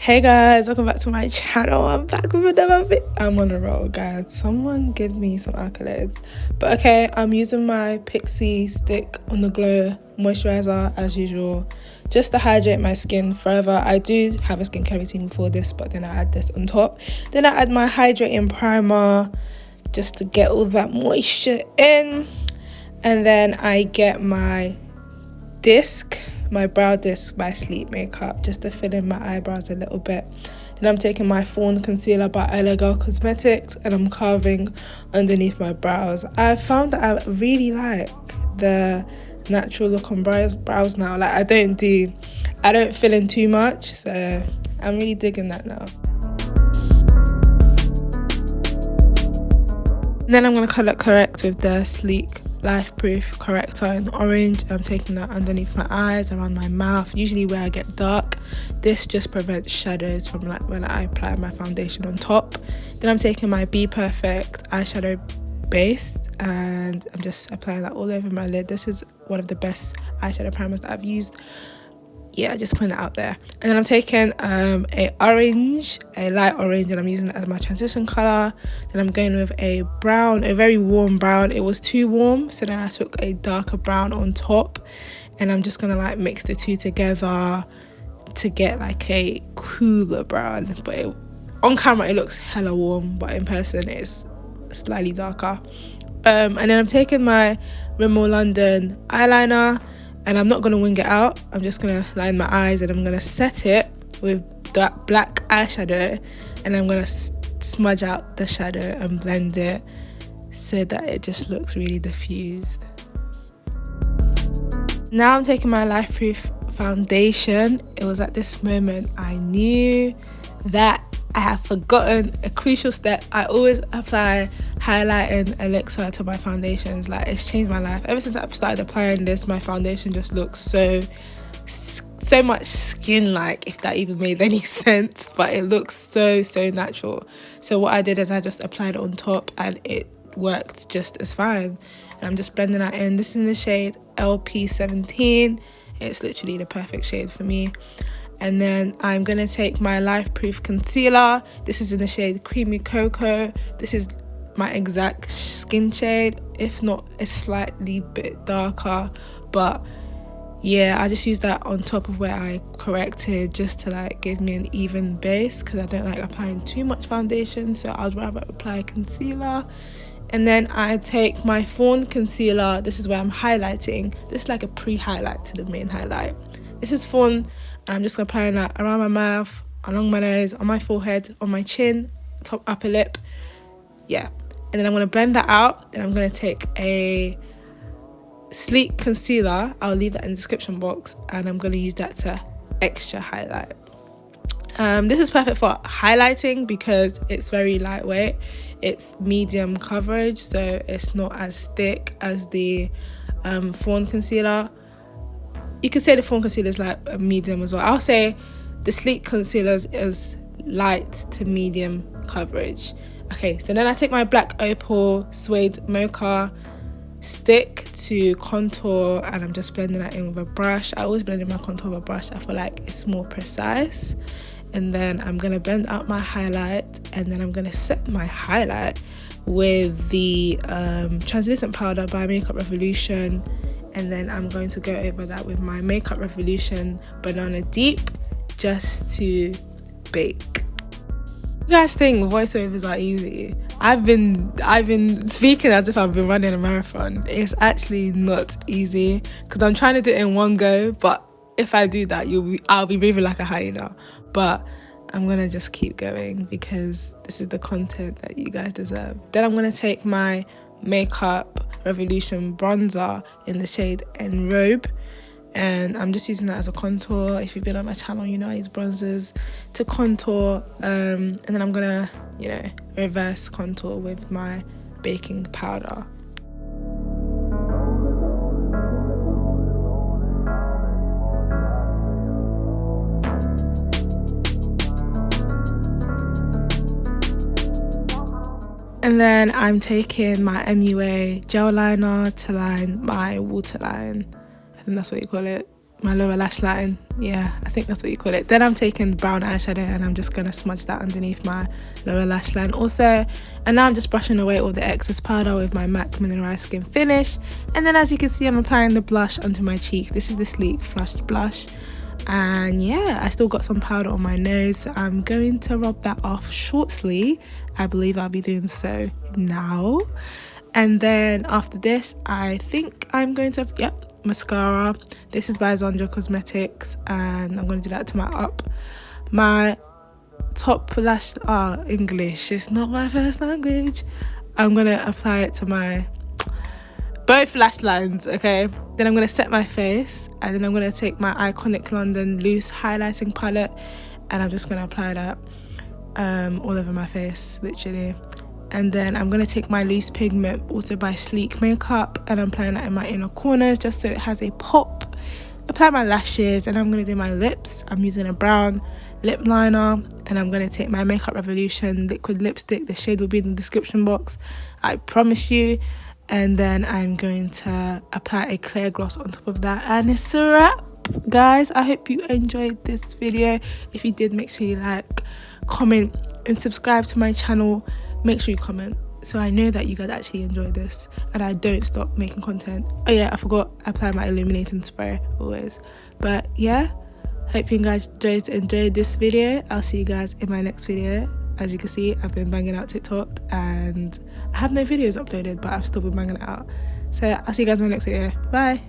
Hey guys, welcome back to my channel. I'm back with another video. I'm on a roll, guys. Someone give me some accolades. But okay, I'm using my Pixi stick on the glow moisturizer as usual, just to hydrate my skin forever. I do have a skincare routine before this, but then I add this on top. Then I add my hydrating primer just to get all that moisture in. And then I get my disc, my brow disc by Sleep Makeup, just to fill in my eyebrows a little bit. Then I'm taking my Fawn concealer by Zonjacosmetics and I'm carving underneath my brows. I found that I really like the natural look on brows now. Like I don't fill in too much, so I'm really digging that now. And then I'm going to correct with the Sleek Lifeproof corrector in orange. I'm taking that underneath my eyes, around my mouth, usually where I get dark. This just prevents shadows from like when I apply my foundation on top. Then I'm taking my Bperfect eyeshadow base and I'm just applying that all over my lid. This is one of the best eyeshadow primers that I've used. Yeah, just putting that out there. And then I'm taking a light orange, and I'm using it as my transition color. Then I'm going with a brown, a very warm brown. It was too warm, so then I took a darker brown on top, and I'm just gonna like mix the two together to get like a cooler brown. But on camera it looks hella warm, but in person it's slightly darker. And then I'm taking my Rimmel London eyeliner, and I'm not going to wing it out. I'm just going to line my eyes and I'm going to set it with that black eyeshadow, and I'm going to smudge out the shadow and blend it so that it just looks really diffused. Now I'm taking my Lifeproof foundation. It was at this moment I knew that I have forgotten a crucial step. I always apply highlighting elixir to my foundations. Like, it's changed my life. Ever since I've started applying this, my foundation just looks so much skin-like, if that even made any sense. But it looks so natural. So what I did is I just applied it on top and it worked just as fine. And I'm just blending that in. This is in the shade LP17. It's literally the perfect shade for me. And then I'm going to take my Lifeproof concealer. This is in the shade Creamy Cocoa. This is my exact skin shade, if not a slightly bit darker. But yeah, I just used that on top of where I corrected, just to like give me an even base, because I don't like applying too much foundation, so I'd rather apply concealer. And then I take my Fawn concealer. This is where I'm highlighting. This is like a pre-highlight to the main highlight. This is Fawn, and I'm just applying that around my mouth, along my nose, on my forehead, on my chin, top upper lip. Yeah. And then I'm going to blend that out. Then I'm going to take a Sleek concealer. I'll leave that in the description box. And I'm going to use that to extra highlight. This is perfect for highlighting because it's very lightweight. It's medium coverage, so it's not as thick as the Fawn concealer. You could say the Fawn concealer is like a medium as well. I'll say the Sleek concealer is light to medium coverage. Okay, so then I take my black opal suede mocha stick to contour, and I'm just blending that in with a brush. I always blend in my contour with a brush. I feel like it's more precise. And then I'm going to blend out my highlight, and then I'm going to set my highlight with the translucent powder by Makeup Revolution. And then I'm going to go over that with my Makeup Revolution Banana Deep just to bake. You guys think voiceovers are easy? I've been speaking as if I've been running a marathon. It's actually not easy because I'm trying to do it in one go, but if I do that, I'll be breathing like a hyena. But I'm gonna just keep going because this is the content that you guys deserve. Then I'm gonna take my Makeup Revolution bronzer in the shade Enrobe, and I'm just using that as a contour. If you've been on my channel, you know I use bronzers to contour, and then I'm gonna, reverse contour with my baking powder. And then I'm taking my MUA gel liner to line my waterline. I think that's what you call it. my lower lash line. Yeah, I think that's what you call it. Then I'm taking brown eyeshadow and I'm just gonna smudge that underneath my lower lash line also. And now I'm just brushing away all the excess powder with my MAC mineralized skin finish. And then as you can see, I'm applying the blush onto my cheek. This is the Sleek Flushed blush. And yeah, I still got some powder on my nose, so I'm going to rub that off shortly. I believe I'll be doing so now. And then after this, I think I'm going to, mascara. This is by Zonjacosmetics, and I'm going to do that to my top lash. English is not my first language. I'm going to apply it to my both lash lines, okay? Then I'm going to set my face, and then I'm going to take my Iconic London loose highlighting palette, and I'm just going to apply that all over my face, literally. And then I'm going to take my loose pigment, also by Sleek Makeup, and I'm applying that in my inner corners just so it has a pop. Apply my lashes, and I'm going to do my lips. I'm using a brown lip liner, and I'm going to take my Makeup Revolution liquid lipstick. The shade will be in the description box, I promise you. And then I'm going to apply a clear gloss on top of that, and it's a wrap, guys. I hope you enjoyed this video. If you did, make sure you like, comment, and subscribe to my channel. Make sure you comment so I know that you guys actually enjoyed this and I don't stop making content. Oh yeah, I forgot, I apply my illuminating spray always. But yeah, hope you guys enjoyed this video. I'll see you guys in my next video. As you can see, I've been banging out TikTok and I have no videos uploaded, but I've still been banging it out. So I'll see you guys in my next video. Bye.